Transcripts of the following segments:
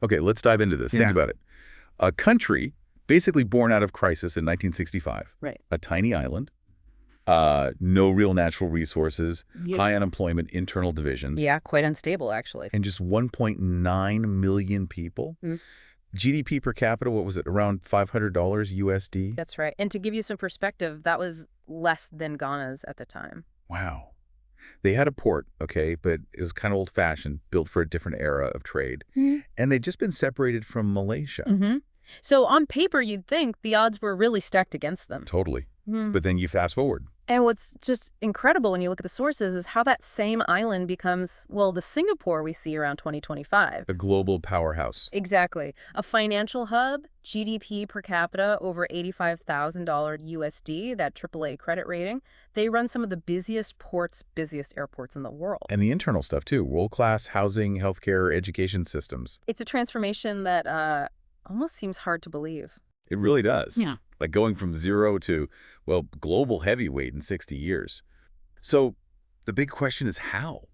Okay, let's dive into this. Yeah. Think about it. A country basically born out of crisis in 1965. Right. A tiny island, no real natural resources, Yep. high unemployment, internal divisions. Yeah, quite unstable, actually. And just 1.9 million people. Mm. GDP per capita, what was it, around $500 USD? That's right. And to give you some perspective, that was less than Ghana's at the time. Wow. They had a port, okay, but it was kind of old-fashioned, built for a different era of trade. Mhm. And they'd just been separated from Malaysia. Mm-hmm. So on paper, you'd think the odds were really stacked against them. Totally. Mhm. But then you fast forward. And what's just incredible when you look at the sources is how that same island becomes, well, the Singapore we see around 2025. A global powerhouse. Exactly. A financial hub, GDP per capita over $85,000 USD, that AAA credit rating. They run some of the busiest ports, busiest airports in the world. And the internal stuff, too. World-class housing, healthcare, education systems. It's a transformation that almost seems hard to believe. It really does. Yeah. Like going from zero to, well, global heavyweight in 60 years. So the big question is how?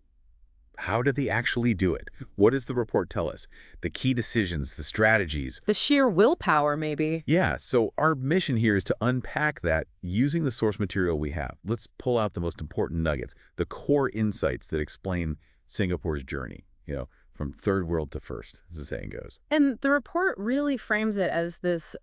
How did they actually do it? What does the report tell us? The key decisions, the strategies. The sheer willpower, maybe. Yeah, so our mission here is to unpack that using the source material we have. Let's pull out the most important nuggets, the core insights that explain Singapore's journey, from third world to first, as the saying goes. And the report really frames it as this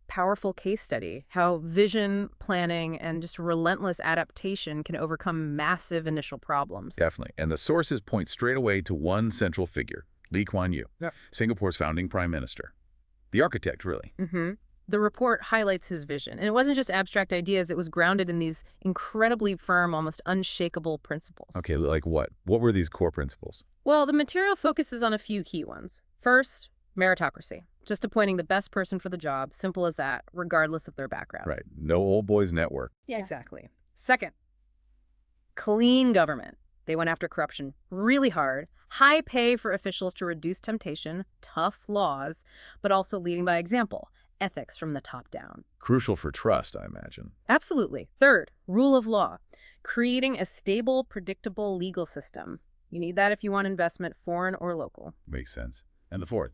powerful case study, how vision, planning, and just relentless adaptation can overcome massive initial problems. Definitely. And the sources point straight away to one central figure, Lee Kuan Yew, Singapore's founding prime minister. The architect, really. Mm-hmm. The report highlights his vision. And it wasn't just abstract ideas. It was grounded in these incredibly firm, almost unshakable principles. Okay, like what? What were these core principles? Well, the material focuses on a few key ones. First, meritocracy. Just appointing the best person for the job, simple as that, regardless of their background. Right. No old boys network. Yeah. Exactly. Second, clean government. They went after corruption really hard. High pay for officials to reduce temptation, tough laws, but also leading by example. Ethics from the top down. Crucial for trust, I imagine. Absolutely. Third, rule of law. Creating a stable, predictable legal system. You need that if you want investment, foreign or local. Makes sense. And the fourth?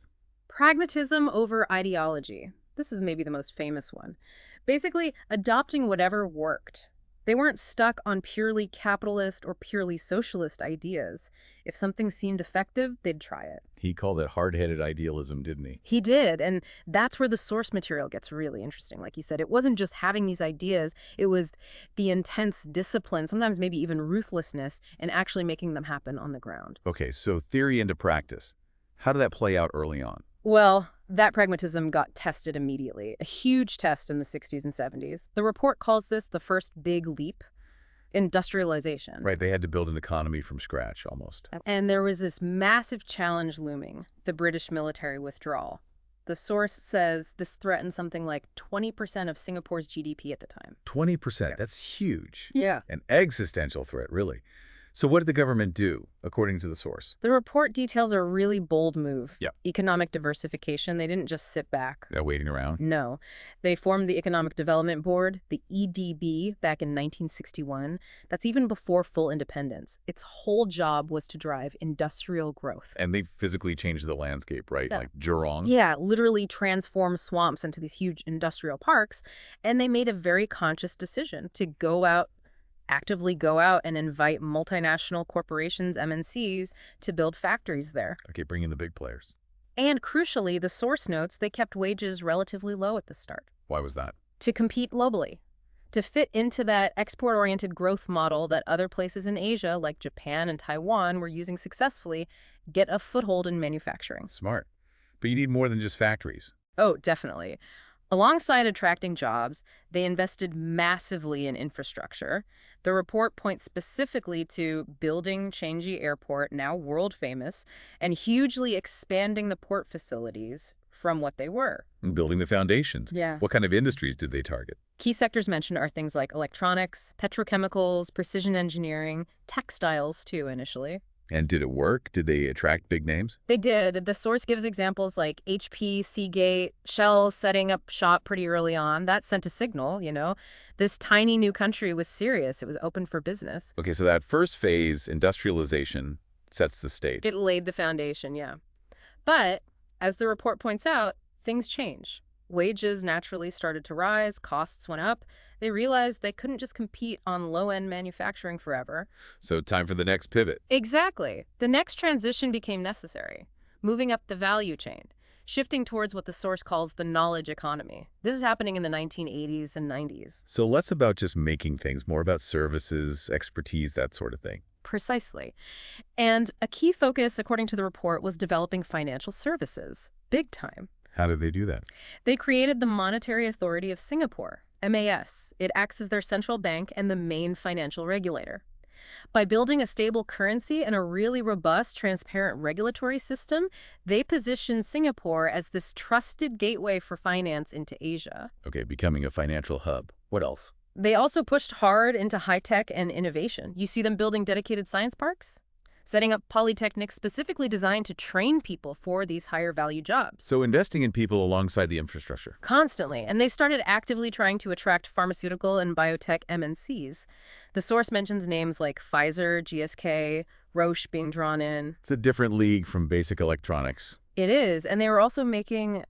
Pragmatism over ideology. This is maybe the most famous one. Basically, adopting whatever worked. They weren't stuck on purely capitalist or purely socialist ideas. If something seemed effective, they'd try it. He called it hard-headed idealism, didn't he? He did, and that's where the source material gets really interesting. Like you said, it wasn't just having these ideas, it was the intense discipline, sometimes maybe even ruthlessness, and actually making them happen on the ground. Okay, so theory into practice. How did that play out early on? Well, that pragmatism got tested immediately, a huge test in the 60s and 70s. The report calls this the first big leap, industrialization. Right, they had to build an economy from scratch, almost. And there was this massive challenge looming, the British military withdrawal. The source says this threatened something like 20% of Singapore's GDP at the time. 20%, that's huge. Yeah. An existential threat, really. So what did the government do, according to the source? The report details a really bold move. Yeah. Economic diversification. They didn't just sit back. They're waiting around? No. They formed the Economic Development Board, the EDB, back in 1961. That's even before full independence. Its whole job was to drive industrial growth. And they physically changed the landscape, right? Yeah. Like Jurong? Yeah, literally transform swamps into these huge industrial parks. And they made a very conscious decision to actively go out and invite multinational corporations, MNCs, to build factories there. Okay, bring in the big players. And crucially, the source notes they kept wages relatively low at the start. Why was that? To compete globally, to fit into that export-oriented growth model that other places in Asia, like Japan and Taiwan, were using successfully, get a foothold in manufacturing. Smart. But you need more than just factories. Oh, definitely. Alongside attracting jobs, they invested massively in infrastructure. The report points specifically to building Changi Airport, now world famous, and hugely expanding the port facilities from what they were. And building the foundations. Yeah. What kind of industries did they target? Key sectors mentioned are things like electronics, petrochemicals, precision engineering, textiles too initially. And did it work? Did they attract big names? They did. The source gives examples like HP, Seagate, Shell setting up shop pretty early on. That sent a signal, This tiny new country was serious. It was open for business. Okay, so that first phase, industrialization, sets the stage. It laid the foundation, yeah. But As the report points out, things change. Wages naturally started to rise, costs went up. They realized they couldn't just compete on low-end manufacturing forever. So time for the next pivot. Exactly. The next transition became necessary, moving up the value chain, shifting towards what the source calls the knowledge economy. This is happening in the 1980s and 90s. So less about just making things, more about services, expertise, that sort of thing. Precisely. And a key focus, according to the report, was developing financial services. Big time. How did they do that? They created the Monetary Authority of Singapore, MAS. It acts as their central bank and the main financial regulator. By building a stable currency and a really robust, transparent regulatory system, they positioned Singapore as this trusted gateway for finance into Asia. Okay, becoming a financial hub. What else? They also pushed hard into high-tech and innovation. You see them building dedicated science parks, setting up polytechnics specifically designed to train people for these higher-value jobs. So investing in people alongside the infrastructure. Constantly. And they started actively trying to attract pharmaceutical and biotech MNCs. The source mentions names like Pfizer, GSK, Roche being drawn in. It's a different league from basic electronics. It is, and they were also making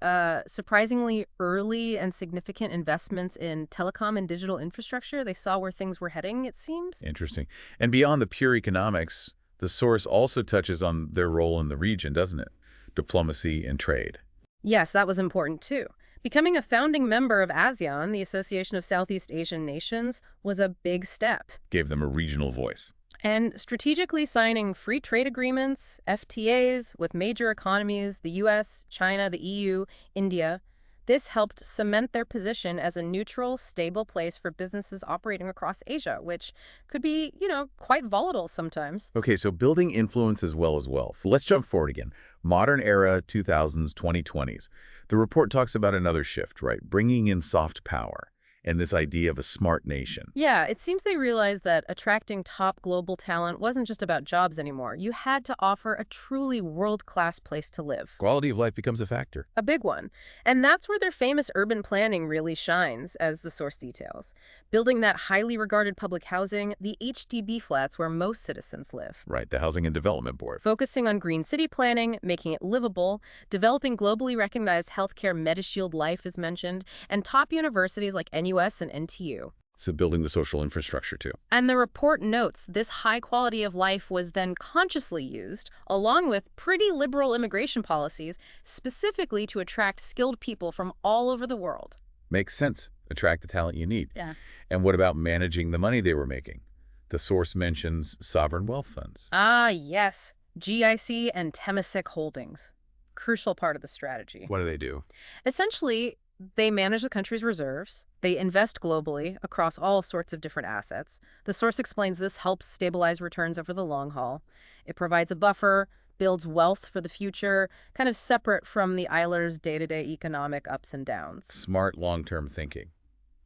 surprisingly early and significant investments in telecom and digital infrastructure. They saw where things were heading, it seems. Interesting. And beyond the pure economics, the source also touches on their role in the region, doesn't it? Diplomacy and trade. Yes, that was important too. Becoming a founding member of ASEAN, the Association of Southeast Asian Nations, was a big step. Gave them a regional voice. And strategically signing free trade agreements, FTAs, with major economies, the US, China, the EU, India, this helped cement their position as a neutral, stable place for businesses operating across Asia, which could be, quite volatile sometimes. Okay, so building influence as well as wealth. Let's jump forward again. Modern era, 2000s, 2020s. The report talks about another shift, right? Bringing in soft power and this idea of a smart nation. Yeah, it seems they realized that attracting top global talent wasn't just about jobs anymore. You had to offer a truly world-class place to live. Quality of life becomes a factor. A big one. And that's where their famous urban planning really shines, as the source details. Building that highly regarded public housing, the HDB flats where most citizens live. Right, the Housing and Development Board. Focusing on green city planning, making it livable, developing globally recognized healthcare MediShield Life is mentioned, and top universities like NUS and NTU. So building the social infrastructure too. And the report notes this high quality of life was then consciously used, along with pretty liberal immigration policies, specifically to attract skilled people from all over the world. Makes sense. Attract the talent you need. Yeah. And what about managing the money they were making? The source mentions sovereign wealth funds. Ah, yes. GIC and Temasek Holdings. Crucial part of the strategy. What do they do? Essentially, they manage the country's reserves. They invest globally across all sorts of different assets. The source explains this helps stabilize returns over the long haul. It provides a buffer, builds wealth for the future, kind of separate from the Eilers' day-to-day economic ups and downs. Smart long-term thinking.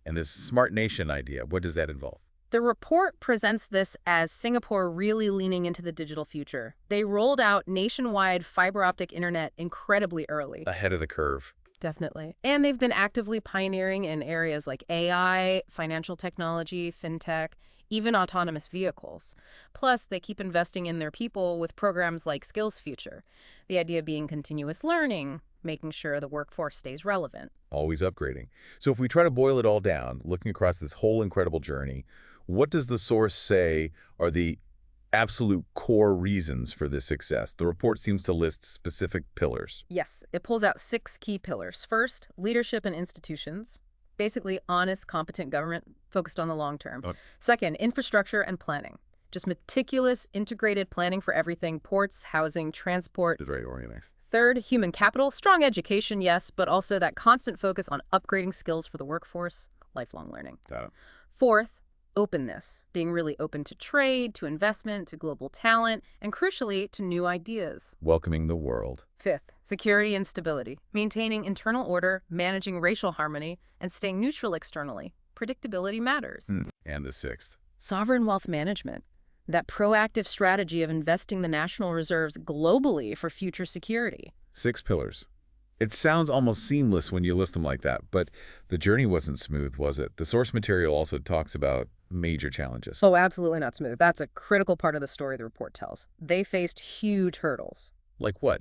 And this smart nation idea, what does that involve? The report presents this as Singapore really leaning into the digital future. They rolled out nationwide fiber optic internet incredibly early. Ahead of the curve. Definitely. And they've been actively pioneering in areas like AI, financial technology, fintech, even autonomous vehicles. Plus, they keep investing in their people with programs like Skills Future. The idea being continuous learning, making sure the workforce stays relevant. Always upgrading. So if we try to boil it all down, looking across this whole incredible journey, what does the source say are the absolute core reasons for this success? The report seems to list specific pillars. Yes, it pulls out 6 key pillars. First, leadership and institutions. Basically, honest, competent government focused on the long term. Okay. Second, infrastructure and planning. Just meticulous, integrated planning for everything, ports, housing, transport. It's very organized. Third, human capital. Strong education, yes, but also that constant focus on upgrading skills for the workforce, lifelong learning. Got it. Fourth, openness, being really open to trade, to investment, to global talent, and crucially, to new ideas. Welcoming the world. Fifth, security and stability, maintaining internal order, managing racial harmony, and staying neutral externally. Predictability matters. And the 6th. Sovereign wealth management, that proactive strategy of investing the national reserves globally for future security. 6 pillars. It sounds almost seamless when you list them like that, but the journey wasn't smooth, was it? The source material also talks about major challenges. Oh, absolutely not smooth. That's a critical part of the story the report tells. They faced huge hurdles. Like what?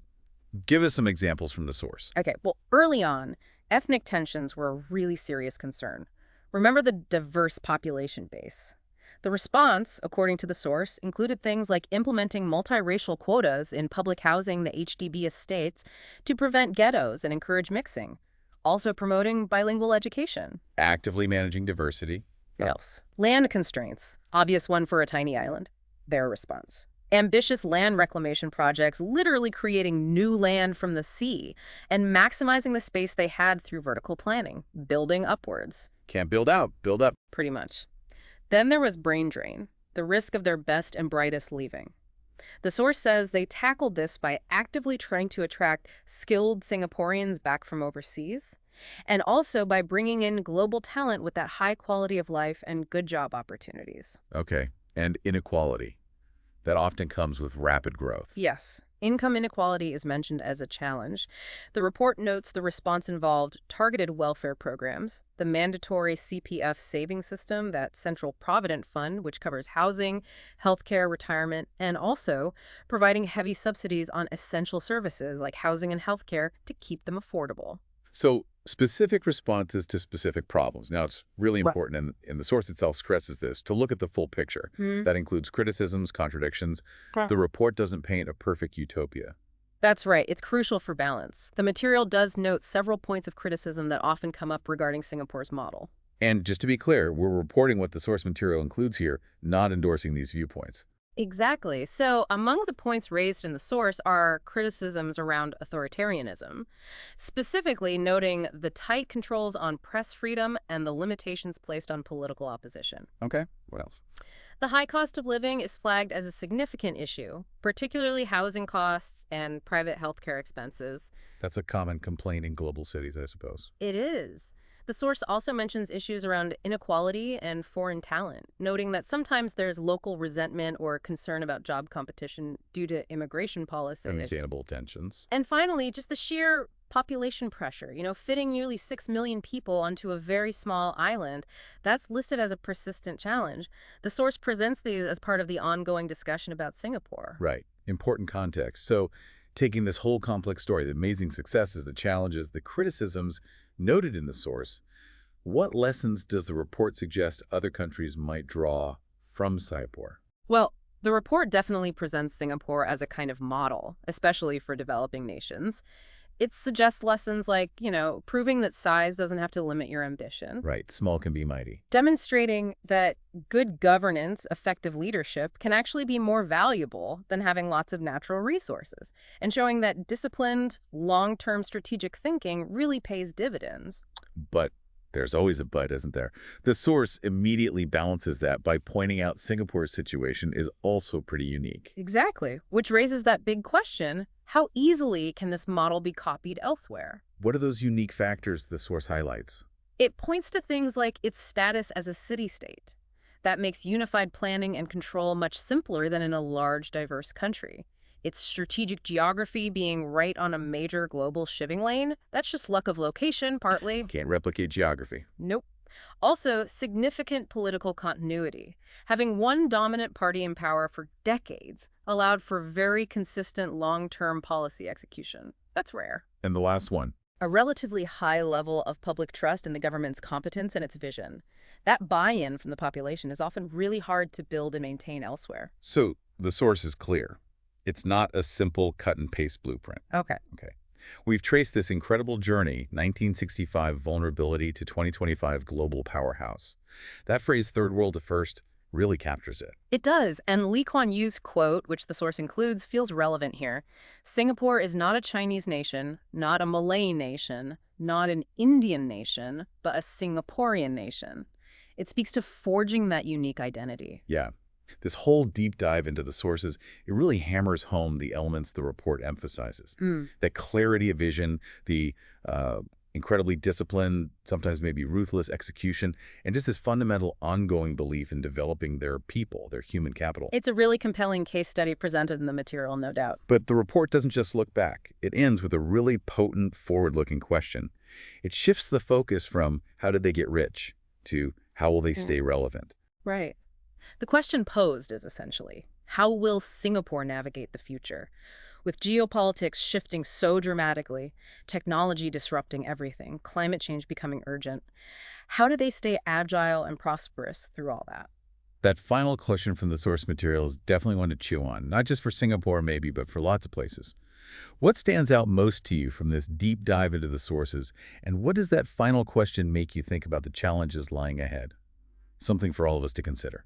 Give us some examples from the source. Okay, well, early on, ethnic tensions were a really serious concern. Remember the diverse population base. The response, according to the source, included things like implementing multiracial quotas in public housing, the HDB estates, to prevent ghettos and encourage mixing. Also promoting bilingual education. Actively managing diversity. What else? Land constraints, obvious one for a tiny island. Their response. Ambitious land reclamation projects, literally creating new land from the sea and maximizing the space they had through vertical planning, building upwards. Can't build out, build up. Pretty much. Then there was brain drain, the risk of their best and brightest leaving. The source says they tackled this by actively trying to attract skilled Singaporeans back from overseas, and also by bringing in global talent with that high quality of life and good job opportunities. Okay. And inequality. That often comes with rapid growth. Yes, income inequality is mentioned as a challenge. The report notes the response involved targeted welfare programs, the mandatory CPF saving system, that Central Provident Fund, which covers housing, healthcare, retirement, and also providing heavy subsidies on essential services like housing and healthcare to keep them affordable. So specific responses to specific problems. Now, it's really Right. important, and the source itself stresses this, to look at the full picture. Hmm. That includes criticisms, contradictions. Yeah. The report doesn't paint a perfect utopia. That's right. It's crucial for balance. The material does note several points of criticism that often come up regarding Singapore's model. And just to be clear, we're reporting what the source material includes here, not endorsing these viewpoints. Exactly. So among the points raised in the source are criticisms around authoritarianism, specifically noting the tight controls on press freedom and the limitations placed on political opposition. Okay, what else? The high cost of living is flagged as a significant issue, particularly housing costs and private healthcare expenses. That's a common complaint in global cities, I suppose. It is. The source also mentions issues around inequality and foreign talent, noting that sometimes there's local resentment or concern about job competition due to immigration policies. Understandable tensions. And finally, just the sheer population pressure, fitting nearly 6 million people onto a very small island, that's listed as a persistent challenge. The source presents these as part of the ongoing discussion about Singapore. Right. Important context. So taking this whole complex story, the amazing successes, the challenges, the criticisms noted in the source, what lessons does the report suggest other countries might draw from Singapore? Well, the report definitely presents Singapore as a kind of model, especially for developing nations. It suggests lessons like, proving that size doesn't have to limit your ambition. Right. Small can be mighty. Demonstrating that good governance, effective leadership, can actually be more valuable than having lots of natural resources. And showing that disciplined, long-term strategic thinking really pays dividends. But there's always a but, isn't there? The source immediately balances that by pointing out Singapore's situation is also pretty unique. Exactly. Which raises that big question, how easily can this model be copied elsewhere? What are those unique factors the source highlights? It points to things like its status as a city-state. That makes unified planning and control much simpler than in a large, diverse country. Its strategic geography being right on a major global shipping lane, that's just luck of location, partly. Can't replicate geography. Nope. Also, significant political continuity. Having one dominant party in power for decades allowed for very consistent long-term policy execution. That's rare. And the last one. A relatively high level of public trust in the government's competence and its vision. That buy-in from the population is often really hard to build and maintain elsewhere. So the source is clear. It's not a simple cut-and-paste blueprint. Okay. We've traced this incredible journey, 1965 vulnerability to 2025 global powerhouse. That phrase, third world to first, really captures it. It does, and Lee Kuan Yew's quote, which the source includes, feels relevant here. Singapore is not a Chinese nation, not a Malay nation, not an Indian nation, but a Singaporean nation. It speaks to forging that unique identity. Yeah. This whole deep dive into the sources, it really hammers home the elements the report emphasizes. That clarity of vision, the incredibly disciplined, sometimes maybe ruthless execution, and just this fundamental ongoing belief in developing their people, their human capital. It's a really compelling case study presented in the material, no doubt. But the report doesn't just look back. It ends with a really potent, forward-looking question. It shifts the focus from how did they get rich to how will they stay relevant. Right. The question posed is essentially, how will Singapore navigate the future? With geopolitics shifting so dramatically, technology disrupting everything, climate change becoming urgent, how do they stay agile and prosperous through all that? That final question from the source material is definitely one to chew on, not just for Singapore maybe, but for lots of places. What stands out most to you from this deep dive into the sources, and what does that final question make you think about the challenges lying ahead? Something for all of us to consider.